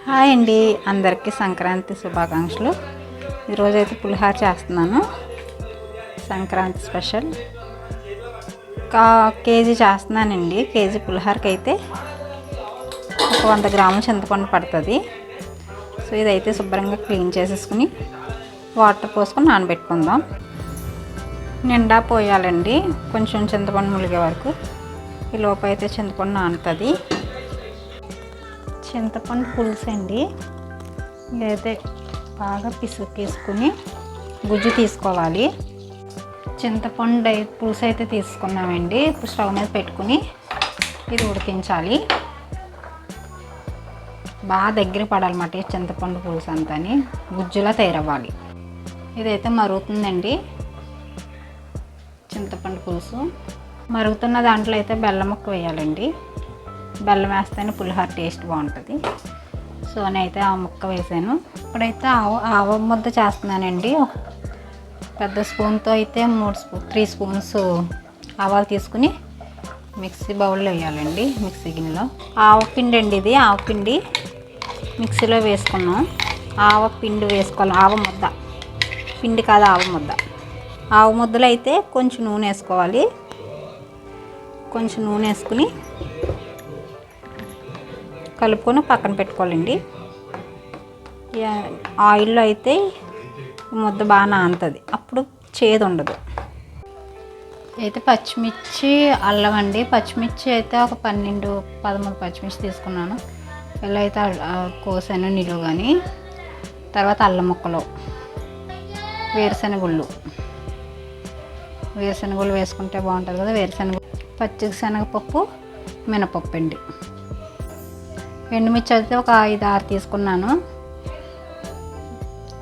Hi అండి, అందరికీ సంక్రాంతి శుభాకాంక్షలు. ఈరోజైతే పులిహోర చేస్తున్నాను. సంక్రాంతి స్పెషల్ కేజీ చేస్తున్నానండి. కేజీ పులిహోరకి అయితే ఒక 100 గ్రాముల చింతపండు పడుతుంది. సో ఇదైతే శుభ్రంగా క్లీన్ చేసేసుకుని వాటర్ పోసుకొని నానబెట్టుకుందాం. నిండా పోయాలండి, కొంచెం చింతపండు ములిగే వరకు. ఈ లోపు అయితే చింతపండు నానుతుంది. చింతపండు పులుసు అండి. ఇదైతే బాగా పిసుకేసుకుని గుజ్జు తీసుకోవాలి. చింతపండు పులుసు అయితే తీసుకున్నామండి. ఇప్పుడు స్టవ్ మీద పెట్టుకుని ఇది ఉడికించాలి. బాగా దగ్గర పడాలన్నమాట ఈ చింతపండు పులుసు అంతాని గుజ్జులా తయారవ్వాలి. ఇదైతే మరుగుతుందండి. చింతపండు పులుసు మరుగుతున్న దాంట్లో అయితే బెల్లం ముక్క వేయాలండి. బెల్లం వేస్తేనే పులిహోర టేస్ట్ బాగుంటుంది. సో నేనైతే ఆ ముక్క వేసాను. ఇప్పుడైతే ఆవ ముద్ద చేస్తున్నానండి. పెద్ద స్పూన్తో అయితే 3 స్పూన్స్ ఆవాలు తీసుకుని మిక్సీ బౌల్లో వేయాలండి. మిక్సీ గిన్నెలో ఆవపిండి అండి, ఇది ఆవపిండి మిక్సీలో వేసుకున్నాం. ఆవపిండి వేసుకోవాలి. ఆవ ముద్ద పిండి కాదు, ఆవ ముద్ద. ఆవ ముద్దలో అయితే కొంచెం నూనె వేసుకోవాలి. కొంచెం నూనె వేసుకుని కలుపుకొని పక్కన పెట్టుకోవాలండి. ఆయిల్లో అయితే ముద్ద బాగా నానుతుంది, అప్పుడు చేదు ఉండదు. అయితే పచ్చిమిర్చి, అల్లం అండి. పచ్చిమిర్చి అయితే ఒక 12-13 పచ్చిమిర్చి తీసుకున్నాను. ఇలా అయితే కోసాను నిలువుగాని. తర్వాత అల్లం ముక్కలు, వేరుశనగుళ్ళు వేసుకుంటే బాగుంటుంది కదా. వేరుశనగ, పచ్చిశనగపప్పు, మినపప్పు అండి. ఎండుమిర్చి అయితే ఒక 5-6 తీసుకున్నాను.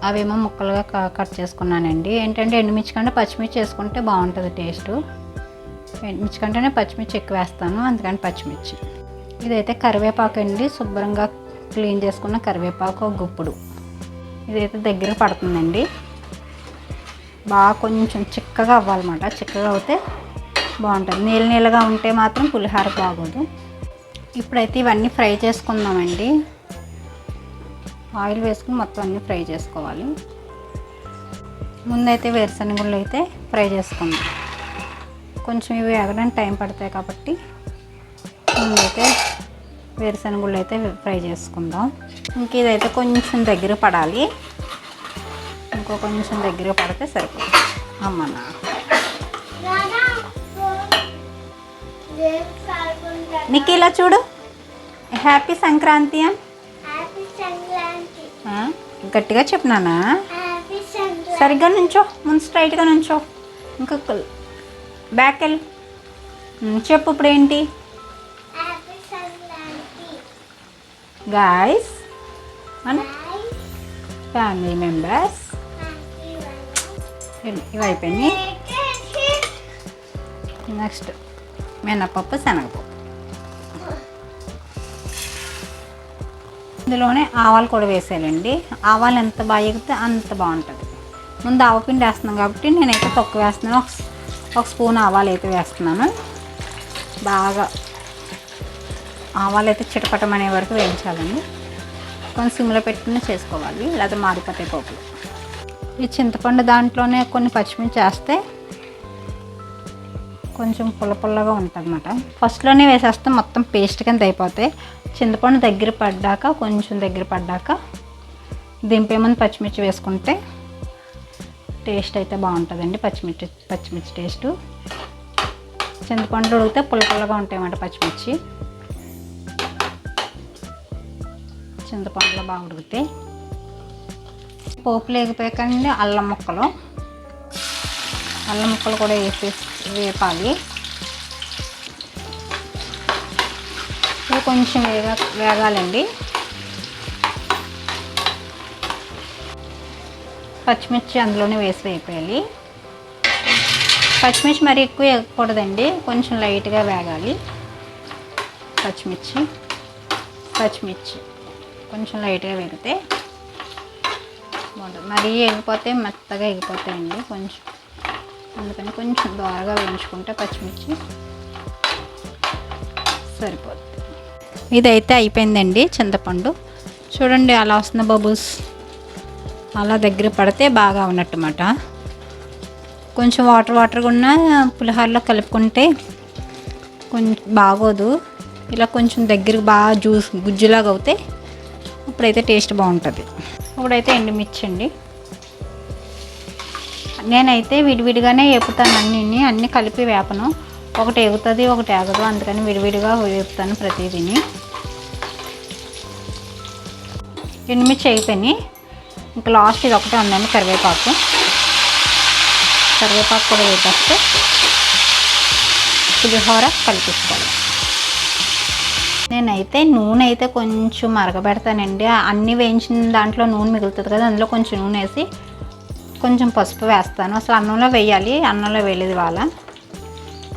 అవేమో ముక్కలుగా కట్ చేసుకున్నానండి. ఏంటంటే ఎండుమిర్చి కంటే పచ్చిమిర్చి వేసుకుంటే బాగుంటుంది టేస్ట్. ఎండుమిర్చి కంటేనే పచ్చిమిర్చి ఎక్కువ వేస్తాను, అందుకని పచ్చిమిర్చి. ఇదైతే కరివేపాకు అండి. శుభ్రంగా క్లీన్ చేసుకున్న కరివేపాకు ఒక గుప్పుడు. ఇదైతే దగ్గర పడుతుందండి. బాగా కొంచెం చిక్కగా అవ్వాలన్నమాట. చిక్కగా అవుతే బాగుంటుంది. నీళ్ళగా ఉంటే మాత్రం పులిహోర బాగోదు. ఇప్పుడైతే ఇవన్నీ ఫ్రై చేసుకుందామండి. ఆయిల్ వేసుకుని మొత్తం అన్నీ ఫ్రై చేసుకోవాలి. ముందైతే వేరుశనగుళ్ళు అయితే ఫ్రై చేసుకుందాం. కొంచెం ఇవి వేగడానికి టైం పడతాయి కాబట్టి ముందైతే వేరుశనగుళ్ళు అయితే ఫ్రై చేసుకుందాం. ఇంక ఇదైతే కొంచెం దగ్గర పడాలి. కొంచెం దగ్గర పడితే సరిపోతుంది. అమ్మనా నీకు ఇలా చూడు, హ్యాపీ సంక్రాంతి అని గట్టిగా చెప్పినానా? సరిగ్గా నుంచో, ముందు స్ట్రైట్గా నుంచో, ఇంకా బ్యాక్ వెళ్ళి చెప్పు. ఇప్పుడు ఏంటి గాయ్స్ అండ్ ఫ్యామిలీ మెంబర్స్, ఇవి అయిపోయినాయి. నెక్స్ట్ మినపప్పు, శనగపప్పు. ఇందులోనే ఆవాలు కూడా వేసేయాలండి. ఆవాలు ఎంత బాగా ఎగితే అంత బాగుంటుంది. ముందు ఆవపిండి వేస్తున్నాం కాబట్టి నేనైతే తక్కువ వేస్తున్నాను. ఒక స్పూన్ ఆవాలు అయితే వేస్తున్నాను. బాగా ఆవాలు అయితే చిటపటమనే వరకు వేయించాలండి. కొంచెం సిమ్లో పెట్టుకుని చేసుకోవాలి, లేకపోతే మాడిపోతాయి పోపులు. ఈ చింతపండు దాంట్లోనే కొన్ని పచ్చిమిర్చి వేస్తే కొంచెం పుల్లగా ఉంటుంది అన్నమాట. ఫస్ట్లోనే వేసేస్తే మొత్తం పేస్ట్ కింద అయిపోతాయి. చింతపండు దగ్గర పడ్డాక, కొంచెం దగ్గర పడ్డాక దింపే ముందు పచ్చిమిర్చి వేసుకుంటే టేస్ట్ అయితే బాగుంటుందండి. పచ్చిమిర్చి టేస్టు. చింతపండు ఉడికితే పుల్లగా ఉంటాయి అన్నమాట పచ్చిమిర్చి. చింతపండులో బాగా ఉడికితే పోపులు వేగిపోయాకండి అల్లం ముక్కలు కూడా వేపాలి. ఇవి కొంచెం వేగాలండి. పచ్చిమిర్చి అందులోనే వేసి వేయాలి. పచ్చిమిర్చి మరి ఎక్కువ వేయకూడదండి, కొంచెం లైట్గా వేగాలి. పచ్చిమిర్చి కొంచెం లైట్గా వేగితే బాగుంటుంది. మరీ ఎగిపోతే మెత్తగా ఎగిపోతాయండి కొంచెం, అందుకని కొంచెం దోరగా వేయించుకుంటే పచ్చిమిర్చి సరిపోతుంది. ఇదైతే అయిపోయిందండి చింతపండు. చూడండి అలా వస్తుంది బబుల్స్. అలా దగ్గర పడితే బాగా ఉన్నట్టమాట. కొంచెం వాటర్గా ఉన్న పులిహోరలో కలుపుకుంటే కొంచెం బాగోదు. ఇలా కొంచెం దగ్గరికి బాగా గుజ్జులాగా అవుతే ఇప్పుడైతే టేస్ట్ బాగుంటుంది. ఇప్పుడైతే ఎండుమిర్చి అండి. నేనైతే విడివిడిగానే వేపుతాను, అన్నీ కలిపి వేపను. ఒకటి ఎగుతుంది ఒకటి ఎగదు, అందుకని విడివిడిగా వేపుతాను ప్రతిదీని. ఎండుమిర్చి అయిపోయినాయి. ఇంకా లాస్ట్ ఇది ఒకటే ఉందండి, కరివేపాకు కూడా వేపేస్తే పులిహోర కలిపిస్తాను. నేనైతే నూనె అయితే కొంచెం మరగబెడతానండి. అన్నీ వేయించిన దాంట్లో నూనె మిగులుతుంది కదా, అందులో కొంచెం నూనె వేసి కొంచెం పసుపు వేస్తాను. అసలు అన్నంలో వేయాలి, అన్నంలో వేయలేదు వాళ్ళ.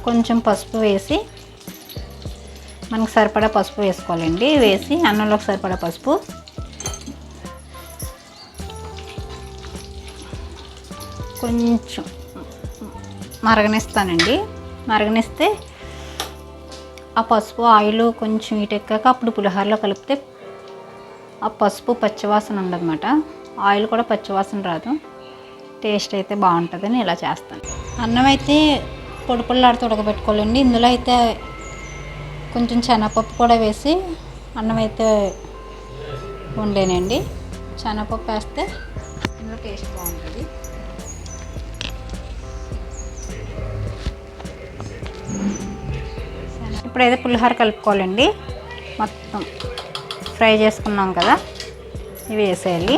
కొంచెం పసుపు వేసి మనకు సరిపడా పసుపు వేసుకోవాలండి. వేసి అన్నంలోకి సరిపడా పసుపు, కొంచెం మరగనిస్తానండి. మరగనిస్తే ఆ పసుపు ఆయిల్ కొంచెం ఇటెక్కాక అప్పుడు పులిహోరలో కలిపితే ఆ పసుపు పచ్చివాసన ఉండదన్నమాట. ఆయిల్ కూడా పచ్చివాసన రాదు, టేస్ట్ అయితే బాగుంటుందని ఇలా చేస్తాను. అన్నం అయితే పొడి పొడిలాడుతూ ఉడకబెట్టుకోవాలండి. ఇందులో అయితే కొంచెం శనగపప్పు కూడా వేసి అన్నం అయితే వండేనండి. శనగపప్పు వేస్తే ఇందులో టేస్ట్ బాగుంటుంది. ఇప్పుడైతే పులిహోర కలుపుకోవాలండి. మొత్తం ఫ్రై చేసుకున్నాం కదా, ఇవి వేసేయాలి.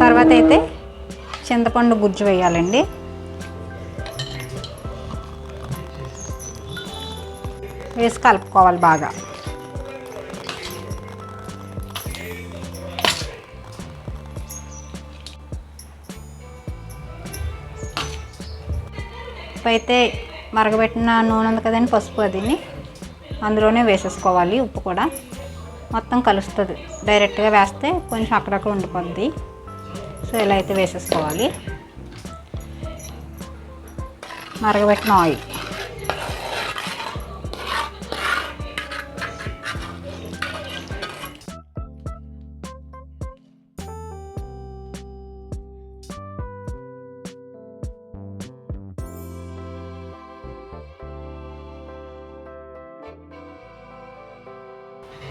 తర్వాత అయితే చింతపండు గుజ్జు వేయాలండి. వేసి కలుపుకోవాలి బాగా. అయితే మరగబెట్టిన నూనె ఉంది కదండి, పసుపు అదిని అందులోనే వేసేసుకోవాలి. ఉప్పు కూడా మొత్తం కలుస్తుంది. డైరెక్ట్గా వేస్తే కొంచెం అక్కడక్కడ ఉండిపోద్ది. సో ఇలా అయితే వేసేసుకోవాలి. మరగబెట్టిన ఆయిల్,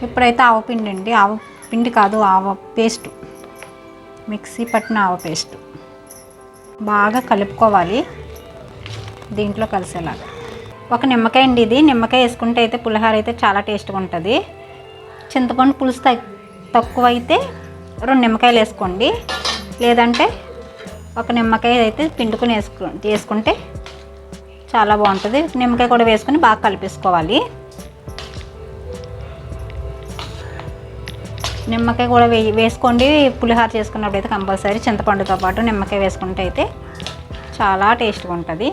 ఇప్పుడైతే ఆవపిండి అండి. ఆవపిండి కాదు, ఆవ పేస్ట్, మిక్సీ పట్టిన ఆవ పేస్ట్ బాగా కలుపుకోవాలి దీంట్లో కలిసేలాగా. ఒక నిమ్మకాయ అండి ఇది. నిమ్మకాయ వేసుకుంటే అయితే పులిహోర అయితే చాలా టేస్ట్గా ఉంటుంది. చింతపండు పులుసు తక్కువ అయితే 2 నిమ్మకాయలు వేసుకోండి, లేదంటే ఒక నిమ్మకాయ అయితే పిండుకొని వేసుకుంటే చాలా బాగుంటుంది. నిమ్మకాయ కూడా వేసుకొని బాగా కలిపేసుకోవాలి. నిమ్మకాయ కూడా వేసుకోండి. పులిహోర చేసుకున్నప్పుడు అయితే కంపల్సరీ చింతపండుతో పాటు నిమ్మకాయ వేసుకుంటే అయితే చాలా టేస్ట్గా ఉంటుంది.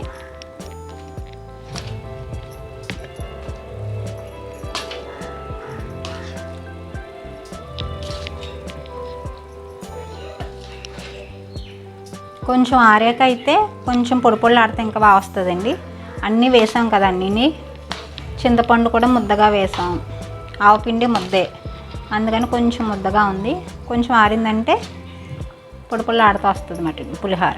కొంచెం ఆరాక అయితే కొంచెం పొడి పొడిలు ఆడితే ఇంకా బాగా వస్తుందండి. అన్నీ వేసాం కదా, అన్నీ. చింతపండు కూడా ముద్దగా వేసాం, ఆవపిండి ముద్దే, అందుకని కొంచెం ముద్దగా ఉంది. కొంచెం ఆరిందంటే పొడి పొడిలు ఆడుతూ వస్తుంది అన్నమాట పులిహోర.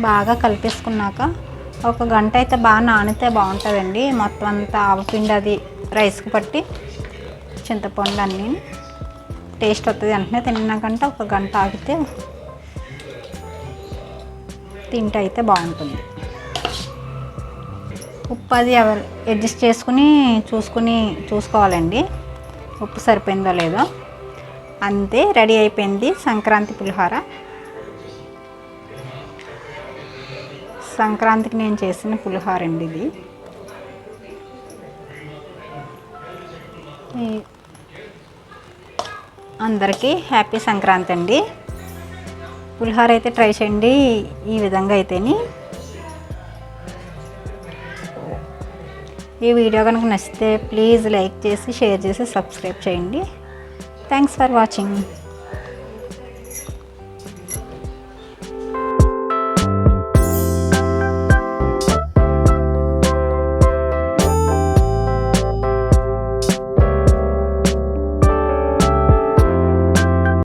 బాగా కలిపేసుకున్నాక ఒక గంట అయితే బాగా నానితే బాగుంటుందండి. మొత్తం అంతా ఆవపిండి అది రైస్కి పట్టి చింతపండు అన్నీ టేస్ట్ వస్తుంది. వెంటనే తిన్నాకంటే ఒక గంట ఆగితే తింటే అయితే బాగుంటుంది. ఉప్పు అది అడ్జస్ట్ చేసుకుని చూసుకోవాలండి, ఉప్పు సరిపోయిందో లేదో. అంతే, రెడీ అయిపోయింది సంక్రాంతి పులిహోర. సంక్రాంతికి నేను చేసిన పులిహోర అండి ఇది. అందరికీ హ్యాపీ సంక్రాంతి అండి. పులిహోర అయితే ట్రై చేయండి ఈ విధంగా అయితేని. ఈ వీడియో కనుక నచ్చితే ప్లీజ్ లైక్ చేసి, షేర్ చేసి, సబ్స్క్రైబ్ చేయండి. Thanks for watching.